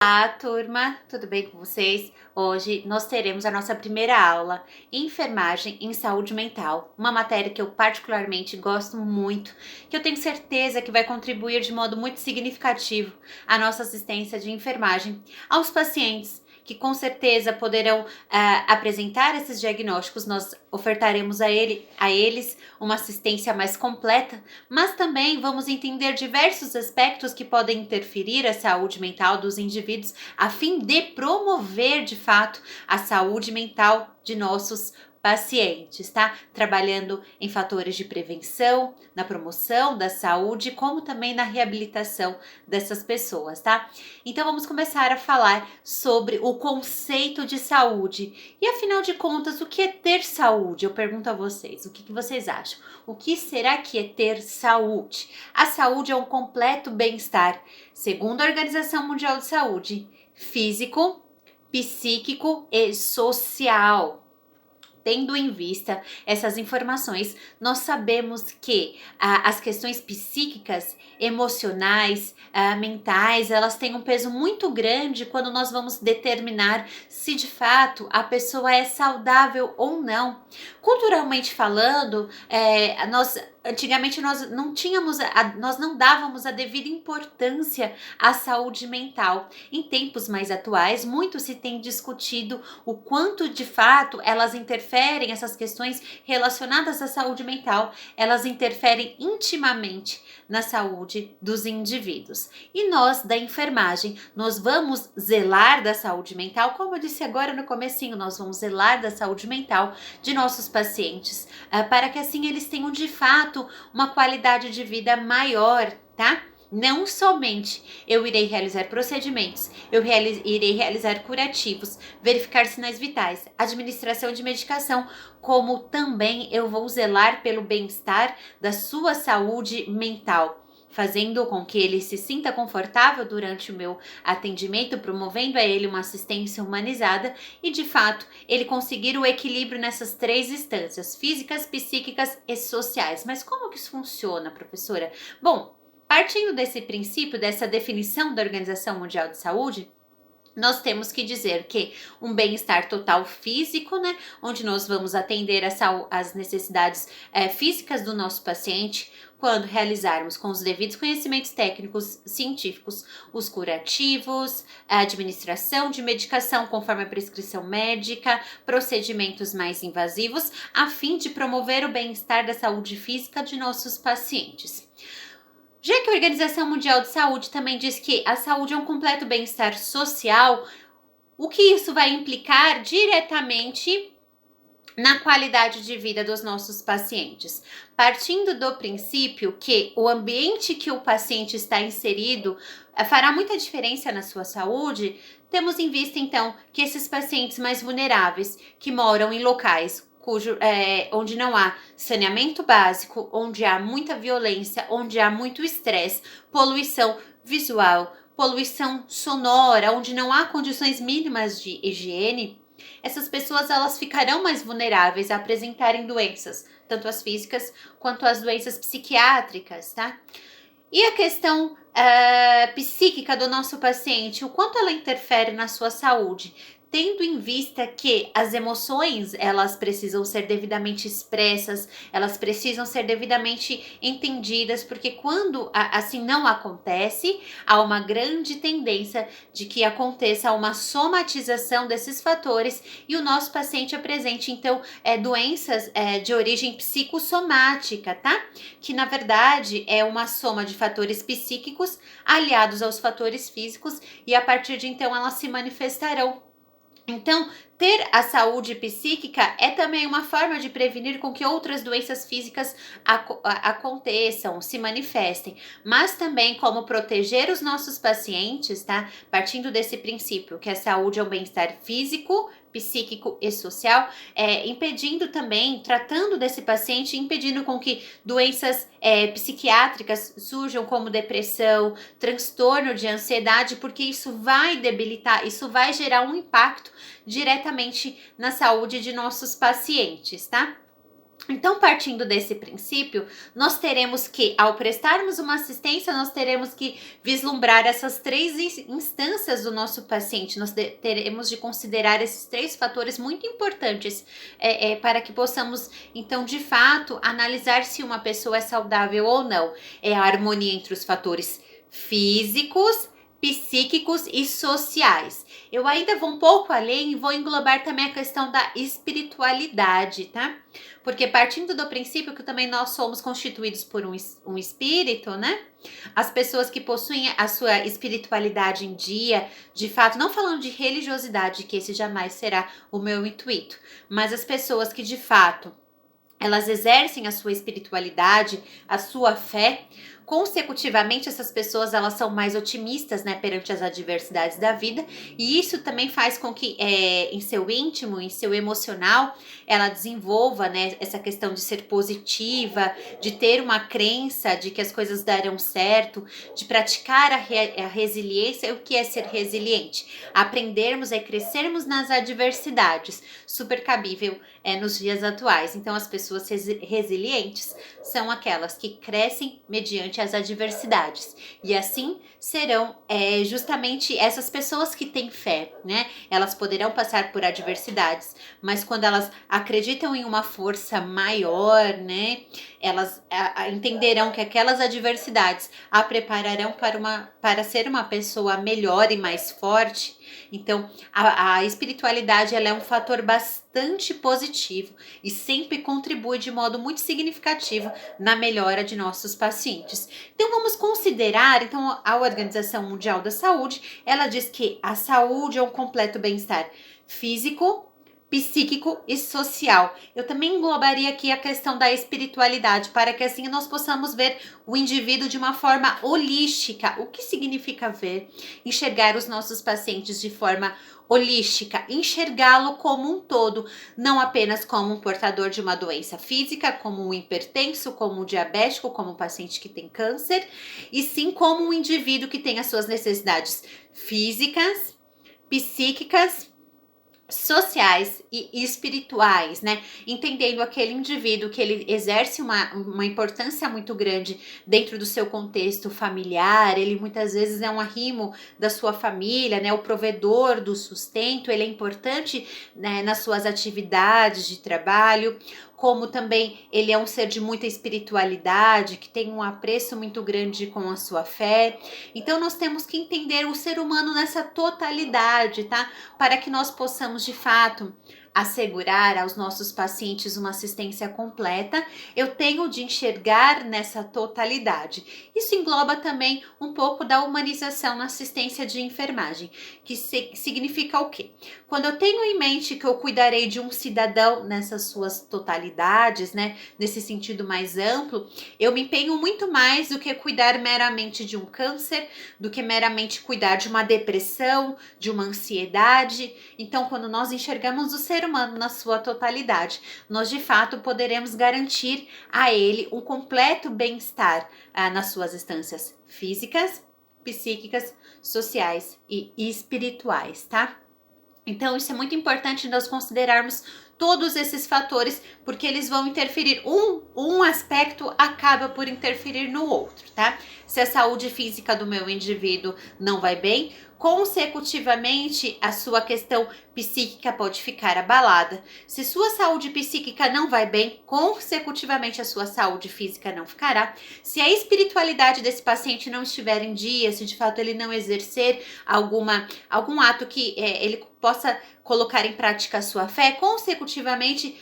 Olá, turma, tudo bem com vocês? Hoje nós teremos a nossa primeira aula em enfermagem em saúde mental, uma matéria que eu particularmente gosto muito, que eu tenho certeza que vai contribuir de modo muito significativo à nossa assistência de enfermagem aos pacientes, que com certeza poderão apresentar esses diagnósticos. Nós ofertaremos a eles uma assistência mais completa, mas também vamos entender diversos aspectos que podem interferir a saúde mental dos indivíduos, a fim de promover de fato a saúde mental de nossos pacientes, tá? Trabalhando em fatores de prevenção, na promoção da saúde, como também na reabilitação dessas pessoas, tá? Então vamos começar a falar sobre o conceito de saúde. E afinal de contas, o que é ter saúde? Eu pergunto a vocês, o que vocês acham? O que será que é ter saúde? A saúde é um completo bem-estar, segundo a Organização Mundial de Saúde, físico, psíquico e social. Tendo em vista essas informações, nós sabemos que as questões psíquicas, emocionais, mentais, elas têm um peso muito grande quando nós vamos determinar se de fato a pessoa é saudável ou não. Culturalmente falando, antigamente nós não tínhamos, nós não dávamos a devida importância à saúde mental. Em tempos mais atuais, muito se tem discutido o quanto de fato elas interferem, essas questões relacionadas à saúde mental, elas interferem intimamente na saúde dos indivíduos. E nós da enfermagem, nós vamos zelar da saúde mental, como eu disse agora no comecinho, nós vamos zelar da saúde mental de nossos pacientes, para que assim eles tenham de fato uma qualidade de vida maior, tá? Não somente eu irei realizar procedimentos, eu irei realizar curativos, verificar sinais vitais, administração de medicação, como também eu vou zelar pelo bem-estar da sua saúde mental, fazendo com que ele se sinta confortável durante o meu atendimento, promovendo a ele uma assistência humanizada e, de fato, ele conseguir o equilíbrio nessas três instâncias, físicas, psíquicas e sociais. Mas como que isso funciona, professora? Bom, partindo desse princípio, dessa definição da Organização Mundial de Saúde, nós temos que dizer que um bem-estar total físico, né, onde nós vamos atender as necessidades físicas do nosso paciente, quando realizarmos com os devidos conhecimentos técnicos científicos os curativos, a administração de medicação conforme a prescrição médica, procedimentos mais invasivos, a fim de promover o bem-estar da saúde física de nossos pacientes. Já que a Organização Mundial de Saúde também diz que a saúde é um completo bem-estar social, o que isso vai implicar diretamente na qualidade de vida dos nossos pacientes? Partindo do princípio que o ambiente que o paciente está inserido fará muita diferença na sua saúde, temos em vista então que esses pacientes mais vulneráveis, que moram em locais onde não há saneamento básico, onde há muita violência, onde há muito estresse, poluição visual, poluição sonora, onde não há condições mínimas de higiene, essas pessoas elas ficarão mais vulneráveis a apresentarem doenças, tanto as físicas quanto as doenças psiquiátricas, tá? E a questão psíquica do nosso paciente, o quanto ela interfere na sua saúde? Tendo em vista que as emoções, elas precisam ser devidamente expressas, elas precisam ser devidamente entendidas, porque quando assim não acontece, há uma grande tendência de que aconteça uma somatização desses fatores e o nosso paciente apresente, então, doenças de origem psicossomática, tá? Que, na verdade, é uma soma de fatores psíquicos aliados aos fatores físicos e, a partir de então, elas se manifestarão. Então, ter a saúde psíquica é também uma forma de prevenir com que outras doenças físicas aconteçam, se manifestem, mas também como proteger os nossos pacientes, tá? Partindo desse princípio que a saúde é um bem-estar físico, psíquico e social, impedindo também, tratando desse paciente, impedindo com que doenças psiquiátricas surjam como depressão, transtorno de ansiedade, porque isso vai debilitar, isso vai gerar um impacto diretamente na saúde de nossos pacientes, tá? Então, partindo desse princípio, nós teremos que, ao prestarmos uma assistência, nós teremos que vislumbrar essas três instâncias do nosso paciente. Nós teremos de considerar esses três fatores muito importantes para que possamos, então, de fato, analisar se uma pessoa é saudável ou não. É a harmonia entre os fatores físicos, psíquicos e sociais. Eu ainda vou um pouco além e vou englobar também a questão da espiritualidade, tá? Porque partindo do princípio que também nós somos constituídos por um espírito, né? As pessoas que possuem a sua espiritualidade em dia, de fato, não falando de religiosidade, que esse jamais será o meu intuito, mas as pessoas que de fato elas exercem a sua espiritualidade, a sua fé, consecutivamente essas pessoas elas são mais otimistas, né, perante as adversidades da vida, e isso também faz com que em seu íntimo, em seu emocional, ela desenvolva, né, essa questão de ser positiva, de ter uma crença de que as coisas darão certo, de praticar a resiliência. O que é ser resiliente? Aprendermos e crescermos nas adversidades, super cabível nos dias atuais. Então, as pessoas resilientes são aquelas que crescem mediante as adversidades. E assim serão justamente essas pessoas que têm fé, né? Elas poderão passar por adversidades, mas quando elas acreditam em uma força maior, né? Elas entenderão que aquelas adversidades a prepararão para ser uma pessoa melhor e mais forte. Então, a espiritualidade ela é um fator bastante positivo e sempre contribui de modo muito significativo na melhora de nossos pacientes. Então, vamos considerar, então, a Organização Mundial da Saúde, ela diz que a saúde é um completo bem-estar físico, psíquico e social. Eu também englobaria aqui a questão da espiritualidade, para que assim nós possamos ver o indivíduo de uma forma holística. O que significa ver? Enxergar os nossos pacientes de forma holística, enxergá-lo como um todo, não apenas como um portador de uma doença física, como um hipertenso, como um diabético, como um paciente que tem câncer, e sim como um indivíduo que tem as suas necessidades físicas, psíquicas, sociais e espirituais, né? Entendendo aquele indivíduo que ele exerce uma importância muito grande dentro do seu contexto familiar, ele muitas vezes é um arrimo da sua família, né? O provedor do sustento, ele é importante, né, nas suas atividades de trabalho, como também ele é um ser de muita espiritualidade, que tem um apreço muito grande com a sua fé. Então nós temos que entender o ser humano nessa totalidade, tá? Para que nós possamos de fato assegurar aos nossos pacientes uma assistência completa, eu tenho de enxergar nessa totalidade. Isso engloba também um pouco da humanização na assistência de enfermagem, que significa o quê? Quando eu tenho em mente que eu cuidarei de um cidadão nessas suas totalidades, né, nesse sentido mais amplo, eu me empenho muito mais do que cuidar meramente de um câncer, do que meramente cuidar de uma depressão, de uma ansiedade. Então, quando nós enxergamos o ser humano na sua totalidade, nós de fato poderemos garantir a ele um completo bem-estar nas suas instâncias físicas, psíquicas, sociais e espirituais, tá? Então, isso é muito importante nós considerarmos todos esses fatores, porque eles vão interferir, um aspecto acaba por interferir no outro, tá? Se a saúde física do meu indivíduo não vai bem, consecutivamente a sua questão psíquica pode ficar abalada. Se sua saúde psíquica não vai bem, consecutivamente a sua saúde física não ficará. Se a espiritualidade desse paciente não estiver em dia, se de fato ele não exercer algum ato que ele possa colocar em prática a sua fé, consecutivamente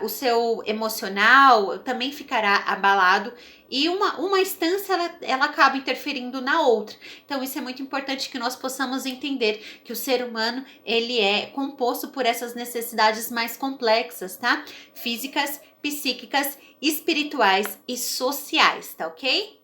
o seu emocional também ficará abalado e uma instância ela acaba interferindo na outra. Então isso é muito importante que nós possamos entender que o ser humano ele é composto por essas necessidades mais complexas, tá? Físicas, psíquicas, espirituais e sociais, tá ok?